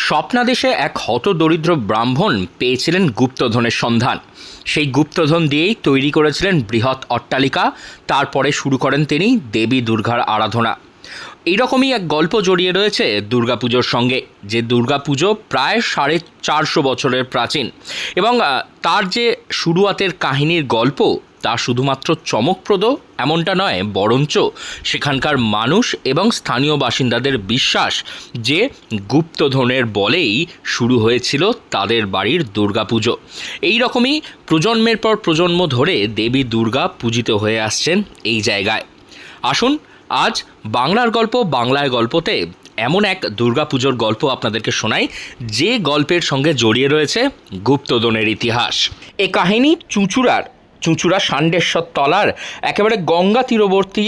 স্বপ্নাদেশে এক হতদরিদ্র ব্রাহ্মণ পেয়েছিলেন গুপ্তধনের সন্ধান। সেই গুপ্তধন দিয়েই তৈরি করেছিলেন বৃহৎ অট্টালিকা। তারপরে শুরু করেন তিনি দেবী দুর্গার আরাধনা। এইরকমই এক গল্প জড়িয়ে রয়েছে দুর্গাপুজোর সঙ্গে, যে দুর্গাপুজো প্রায় 450 বছরের প্রাচীন এবং তার যে শুরুয়াতের কাহিনীর গল্প তা শুধুমাত্র চমকপ্রদ এমনটা নয়, বরঞ্চ সেখানকার মানুষ এবং স্থানীয় বাসিন্দাদের বিশ্বাস যে গুপ্তধনের বলেই শুরু হয়েছিল তাদের বাড়ির দুর্গাপুজো। এই রকমই প্রজন্মের পর প্রজন্ম ধরে দেবী দুর্গা পূজিত হয়ে আসছেন এই জায়গায়। আসুন আজ বাংলার গল্প বাংলায় গল্পতে এমন এক দুর্গাপুজোর গল্প আপনাদেরকে শোনাই, যে গল্পের সঙ্গে জড়িয়ে রয়েছে গুপ্তধনের ইতিহাস। এ কাহিনী চুঁচুড়া ষান্ডেশ্বর তলার একেবারে গঙ্গা তীরবর্তী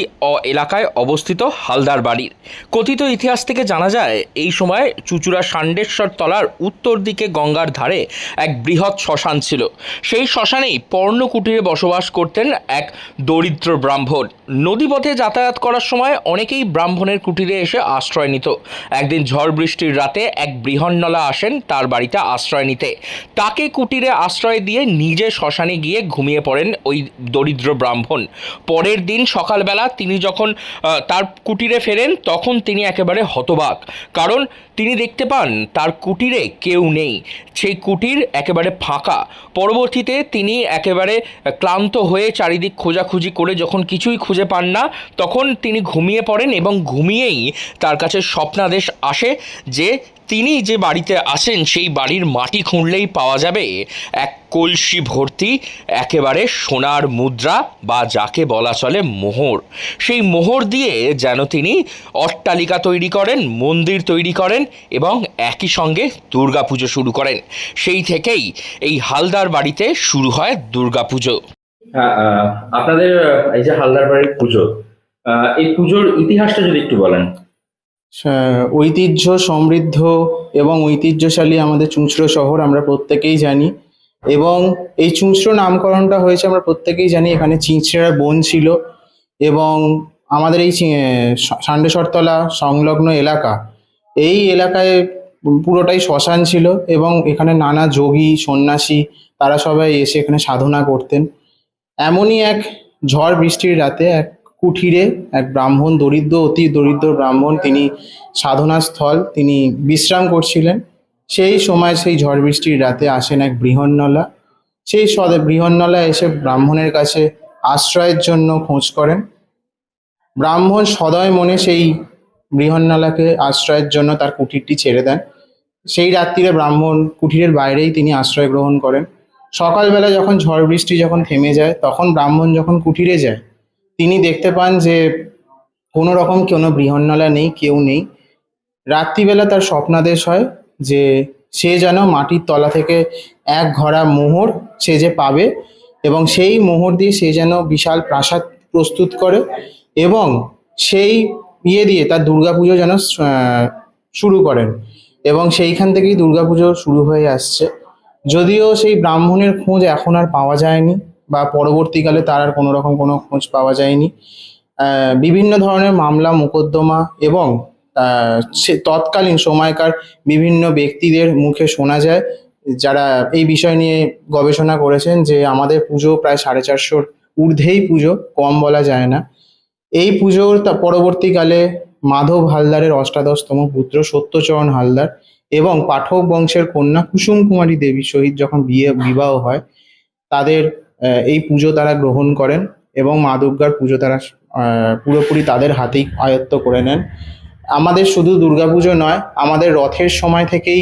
এলাকায় অবস্থিত হালদার বাড়ির। কথিত ইতিহাস থেকে জানা যায়, এই সময় চুঁচুড়া ষান্ডেশ্বর তলার উত্তর দিকে গঙ্গার ধারে এক বৃহৎ শ্মশান ছিল। সেই শ্মশানেই পর্ণকুটিরে বসবাস করতেন এক দরিদ্র ব্রাহ্মণ। নদীপথে যাতায়াত করার সময় অনেকেই ব্রাহ্মণের কুটিরে এসে আশ্রয় নিত। একদিন ঝড় বৃষ্টির রাতে এক বৃহন্নলা আসেন তার বাড়িতে আশ্রয় নিতে। তাকে কুটিরে আশ্রয় দিয়ে নিজে শ্মশানে গিয়ে ঘুমিয়ে পড়েন ওই দরিদ্র ব্রাহ্মণ। পরের দিন সকালবেলা তিনি যখন তার কুটিরে ফেরেন, তখন তিনি একেবারে হতবাক, কারণ তিনি দেখতে পান তার কুটিরে কেউ নেই। সেই কুটির একেবারে ফাঁকা। পরবর্তীতে তিনি একেবারে ক্লান্ত হয়ে চারিদিক খোঁজাখুঁজি করে যখন কিছুই খুঁজে পান না, তখন তিনি ঘুমিয়ে পড়েন এবং ঘুমিয়েই তার কাছে স্বপ্নাদেশ আসে যে তিনি যে বাড়িতে আছেন সেই বাড়ির মাটি খুঁড়লেই পাওয়া যাবে এক কলসি ভর্তি একেবারে সোনার মুদ্রা, বা যাকে বলা চলে মোহর। সেই মোহর দিয়ে যেন তিনি অট্টালিকা তৈরি করেন, মন্দির তৈরি করেন এবং একই সঙ্গে দুর্গাপুজো শুরু করেন। সেই থেকেই এই হালদার বাড়িতে শুরু হয় দুর্গাপুজো। হ্যাঁ, আপনাদের এই যে হালদার বাড়ির পুজো, এই পুজোর ইতিহাসটা যদি একটু বলেন। ঐতিহ্য সমৃদ্ধ এবং ঐতিহ্যশালী আমাদের চুঁচুড়া শহর আমরা প্রত্যেকেই জানি, এবং এই চুঁচুড়া নামকরণটা হয়েছে আমরা প্রত্যেকেই জানি। এখানে চিঁচড়ার বন ছিল এবং আমাদের এই ষান্ডেশ্বরতলা সংলগ্ন এলাকা, এই এলাকায় পুরোটাই শ্মশান ছিল এবং এখানে নানা যোগী সন্ন্যাসী তারা সবাই এসে এখানে সাধনা করতেন। এমনই এক ঝড় বৃষ্টির রাতে এক কুঠিরে এক ব্রাহ্মণ, অতি দরিদ্র ব্রাহ্মণ, তিনি সাধনাস্থল, তিনি বিশ্রাম করছিলেন। সেই সময় সেই ঝড় বৃষ্টির রাতে আসেন এক বৃহন্নলা। সেই বৃহন্নলা এসে ব্রাহ্মণের কাছে আশ্রয়ের জন্য খোঁজ করেন। ব্রাহ্মণ সদয় মনে সেই বৃহন্নলাকে আশ্রয়ের জন্য তার কুঠিরটি ছেড়ে দেন। সেই রাত্রিরে ব্রাহ্মণ কুঠিরের বাইরেই তিনি আশ্রয় গ্রহণ করেন। সকালবেলা যখন ঝড় বৃষ্টি যখন থেমে যায়, তখন ব্রাহ্মণ যখন কুঠিরে যায়, তিনি দেখতে পান যে কোনো রকম কোনো বৃহন্নলা নেই, কেউ নেই। রাত্রিবেলা তার স্বপ্নাদেশ হয় যে সে যেন মাটির তলা থেকে এক ঘড়া মোহর সে যে পাবে, এবং সেই মোহর দিয়ে সে যেন বিশাল প্রাসাদ প্রস্তুত করে এবং সেই দিয়ে তার দুর্গাপুজো যেন শুরু করেন। এবং সেইখান থেকেই দুর্গাপুজো শুরু হয়ে আসছে। যদিও সেই ব্রাহ্মণের খোঁজ এখন আর পাওয়া যায়নি, বা পরবর্তীকালে তার আর কোনো রকম কোনো খোঁজ পাওয়া যায়নি। বিভিন্ন ধরনের মামলা মোকদ্দমা এবং সে তৎকালীন সময়কার বিভিন্ন ব্যক্তিদের মুখে শোনা যায়, যারা এই বিষয় নিয়ে গবেষণা করেছেন, যে আমাদের পুজো প্রায় 450-র ঊর্ধ্বেই পুজো, কম বলা যায় না। এই পুজোর পরবর্তীকালে মাধব হালদারের অষ্টাদশতম পুত্র সত্যচরণ হালদার এবং পাঠক বংশের কন্যা কুসুম কুমারী দেবীর সহিত যখন বিবাহ হয়, তাদের এই পুজো তারা গ্রহণ করেন এবং মা দুর্গার পুজো তারা পুরোপুরি তাদের হাতেই আয়ত্ত করে নেন। আমাদের শুধু দুর্গাপুজো নয়, আমাদের রথের সময় থেকেই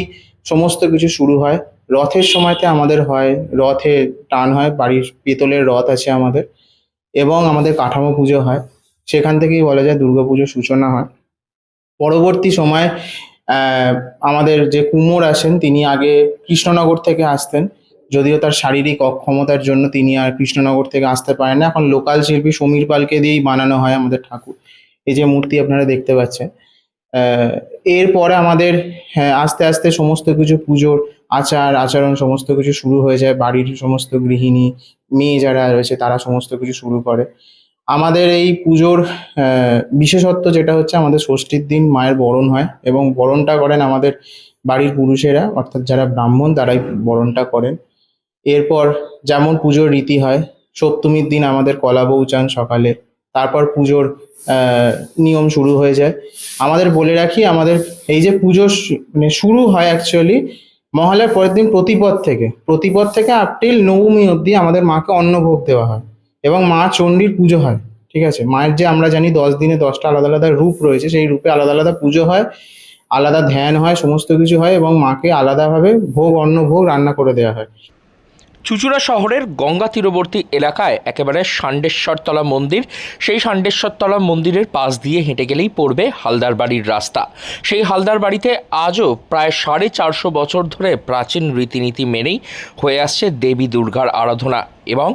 সমস্ত কিছু শুরু হয়। রথের সময়তে আমাদের হয়, রথে টান হয়, বাড়ির পেতলের রথ আছে আমাদের, এবং আমাদের কাঠামো পুজো হয়। সেখান থেকেই বলা যায় দুর্গাপুজোর সূচনা হয়। পরবর্তী সময় আমাদের যে কুমোর আসেন, তিনি আগে কৃষ্ণনগর থেকে আসতেন, যদিও তার শারীরিক অক্ষমতার জন্য তিনি আর কৃষ্ণনগর থেকে আসতে পারেন না। এখন লোকাল শিল্পী সমীর পালকে দিয়েই বানানো হয় আমাদের ঠাকুর, এই যে মূর্তি আপনারা দেখতে পাচ্ছেন। এরপরে আমাদের আস্তে আস্তে সমস্ত কিছু পুজোর আচরণ সমস্ত কিছু শুরু হয়ে যায়। বাড়ির সমস্ত গৃহিণী মেয়ে যারা রয়েছে তারা সমস্ত কিছু শুরু করে। আমাদের এই পুজোর বিশেষত্ব যেটা হচ্ছে আমাদের ষষ্ঠীর দিন মায়ের বরণ হয় এবং বরণটা করেন আমাদের বাড়ির পুরুষেরা, অর্থাৎ যারা ব্রাহ্মণ তারাই বরণটা করেন। এরপর যেমন পুজোর রীতি হয়, সপ্তমীর দিন আমাদের কলা বউ চান সকালে, তারপর পুজোর নিয়ম শুরু হয়ে যায়। আমাদের বলে রাখি, আমাদের এই যে পুজো মানে শুরু হয় অ্যাকচুয়ালি মহালয়ার পরের দিন প্রতিপদ থেকে আপ টিল নবমী অবধি আমাদের মাকে অন্নভোগ দেওয়া হয় এবং মা চণ্ডীর পুজো হয়। ঠিক আছে, মায়ের যে আমরা জানি 10 দিনে 10টা আলাদা আলাদা রূপ রয়েছে, সেই রূপে আলাদা আলাদা পুজো হয়, আলাদা ধ্যান হয়, সমস্ত কিছু হয় এবং মাকে আলাদাভাবে অন্নভোগ রান্না করে দেওয়া হয়। চুঁচুড়া শহরের গঙ্গা তীরবর্তী এলাকায় একেবারে ষাণ্ডেশ্বরতলা মন্দির। সেই ষাণ্ডেশ্বরতলা মন্দিরের পাশ দিয়ে হেঁটে গেলেই পড়বে হালদার বাড়ির রাস্তা। সেই হালদার বাড়িতে আজও প্রায় 450 বছর ধরে প্রাচীন রীতিনীতি মেনেই হয়ে আসছে দেবী দুর্গার আরাধনা এবং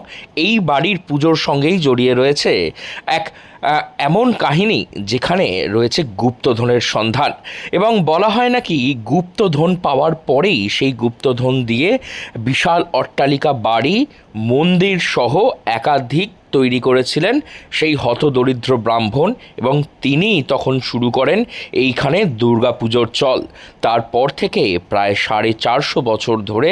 এই বাড়ির পুজোর সঙ্গেই জড়িয়ে রয়েছে এক এমন কাহিনী যেখানে রয়েছে গুপ্তধনের সন্ধান এবং বলা হয় নাকি গুপ্তধন পাওয়ার পরেই সেই গুপ্তধন দিয়ে বিশাল অট্টালিকা, বাড়ি, মন্দির সহ একাধিক তৈরি করেছিলেন সেই হতদরিদ্র ব্রাহ্মণ এবং তিনিই তখন শুরু করেন এইখানে দুর্গাপুজোর চল। তারপর থেকে প্রায় 450 বছর ধরে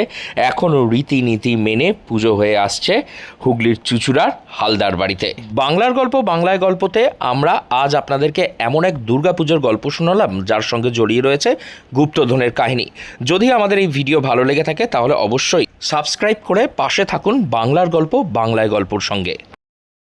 এখনও রীতিনীতি মেনে পুজো হয়ে আসছে হুগলির চুঁচুড়ার হালদার বাড়িতে। বাংলার গল্প বাংলায় গল্পতে আমরা আজ আপনাদেরকে এমন এক দুর্গাপুজোর গল্প শোনালাম যার সঙ্গে জড়িয়ে রয়েছে গুপ্তধনের কাহিনী। যদি আমাদের এই ভিডিও ভালো লেগে থাকে তাহলে অবশ্যই সাবস্ক্রাইব করে পাশে থাকুন বাংলার গল্প বাংলায় গল্পর সঙ্গে।